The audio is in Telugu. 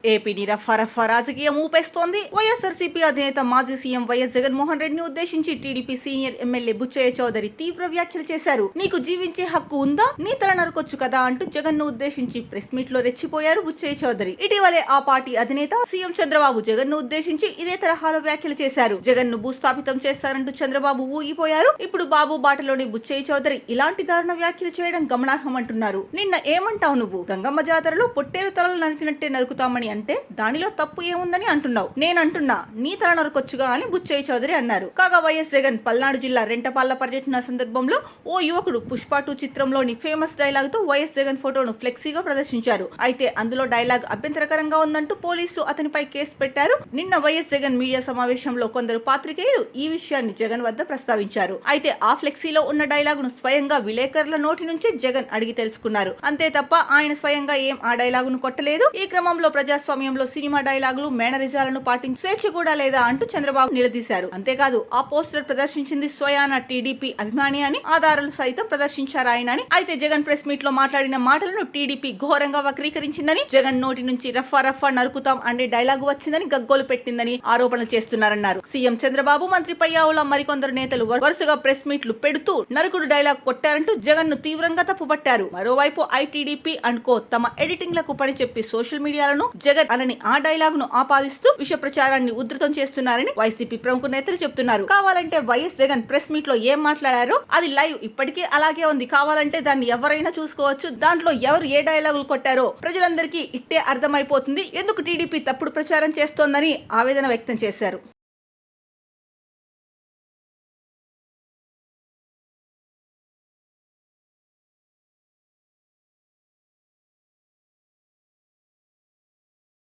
ఏపీని రఫా రాజకీయం ఊపేస్తోంది. వైఎస్ఆర్సీపీ అధినేత మాజీ సీఎం వైఎస్ జగన్మోహన్ రెడ్డిని ఉద్దేశించి టీడీపీ సీనియర్ ఎమ్మెల్యే బుచ్చయ్య చౌదరి తీవ్ర వ్యాఖ్యలు చేశారు. నీకు జీవించే హక్కు ఉందా, నీ తల నరకొచ్చు కదా అంటూ జగన్ ను ఉద్దేశించి ప్రెస్ మీట్ లో రెచ్చిపోయారు బుచ్చయ్య చౌదరి. ఇటీవలే ఆ పార్టీ అధినేత సీఎం చంద్రబాబు జగన్ ను ఉద్దేశించి ఇదే తరహాలో వ్యాఖ్యలు చేశారు. జగన్ ను భూస్థాపితం చేస్తారంటూ చంద్రబాబు ఊగిపోయారు. ఇప్పుడు బాబు బాటలోని బుచ్చయ్య చౌదరి ఇలాంటి దారుణ వ్యాఖ్యలు చేయడం గమనార్హం అంటున్నారు. నిన్న ఏమంటావు నువ్వు, గంగమ్మ జాతరలో పొట్టేలు తలలు నరికినట్టే నరుకుతామని అంటే దానిలో తప్పు ఏముందని అంటున్నావు? నేనంటున్నా నీ తల నరకొచ్చుగా అని బుచ్చయ్య చౌదరి అన్నారు. కాగా వైఎస్ జగన్ పల్నాడు జిల్లా రెంటపాళ్ల పర్యటన సందర్భంలో ఓ యువకుడు పుష్ప 2 చిత్రంలోని ఫేమస్ డైలాగ్ తో వైఎస్ జగన్ ఫోటోను ఫ్లెక్సీగా ప్రదర్శించారు. అయితే అందులో డైలాగ్ అభ్యంతరకరంగా ఉందంటూ పోలీసులు అతనిపై కేసు పెట్టారు. నిన్న వైఎస్ జగన్ మీడియా సమావేశంలో కొందరు పాత్రికేయులు ఈ విషయాన్ని జగన్ వద్ద ప్రస్తావించారు. అయితే ఆ ఫ్లెక్సీలో ఉన్న డైలాగును స్వయంగా విలేకరుల నోటి నుంచి జగన్ అడిగి తెలుసుకున్నారు. అంతే తప్ప ఆయన స్వయంగా ఏం ఆ డైలాగును కొట్టలేదు. ఈ క్రమంలో ప్రజాస్వామ్యంలో సినిమా డైలాగులు మేనరిజాలను పాటించే స్వేచ్ఛ కూడా లేదా అంటూ చంద్రబాబు నిలదీశారు. అంతేకాదు ఆ పోస్టర్ ప్రదర్శించింది స్వయాన టీడీపీ అభిమాని అని, ఆధారాలు సైతం ప్రదర్శించారు ఆయన అని. అయితే జగన్ ప్రెస్ మీట్ లో మాట్లాడిన మాటలను టీడీపీ ఘోరంగా వక్రీకరించిందని, జగన్ నోటి నుంచి రఫా నరుకుతాం అనే డైలాగు వచ్చిందని గగ్గోలు పెట్టిందని ఆరోపణలు చేస్తున్నారన్నారు. సీఎం చంద్రబాబు, మంత్రి పయ్యావుల మరికొందరు నేతలు వరుసగా ప్రెస్ మీట్లు పెడుతూ నరుకుడు డైలాగ్ కొట్టారంటూ జగన్ ను తీవ్రంగా తప్పుపట్టారు. మరోవైపు ఐటీడీపీ అండ్కో తమ ఎడిటింగ్ లకు పని చెప్పి సోషల్ మీడియాలను జగన్ అనని ఆ డైలాగ్ ను ఆపాదిస్తూ విష ప్రచారాన్ని ఉధృతం చేస్తున్నారని వైసీపీ ప్రముఖ నేతలు చెబుతున్నారు. కావాలంటే వైఎస్ జగన్ ప్రెస్ మీట్ లో ఏం మాట్లాడారో అది లైవ్ ఇప్పటికీ అలాగే ఉంది. కావాలంటే దాన్ని ఎవరైనా చూసుకోవచ్చు. దాంట్లో ఎవరు ఏ డైలాగులు కొట్టారో ప్రజలందరికీ ఇట్టే అర్థమైపోతుంది. ఎందుకు టీడీపీ తప్పుడు ప్రచారం చేస్తోందని ఆవేదన వ్యక్తం చేశారు.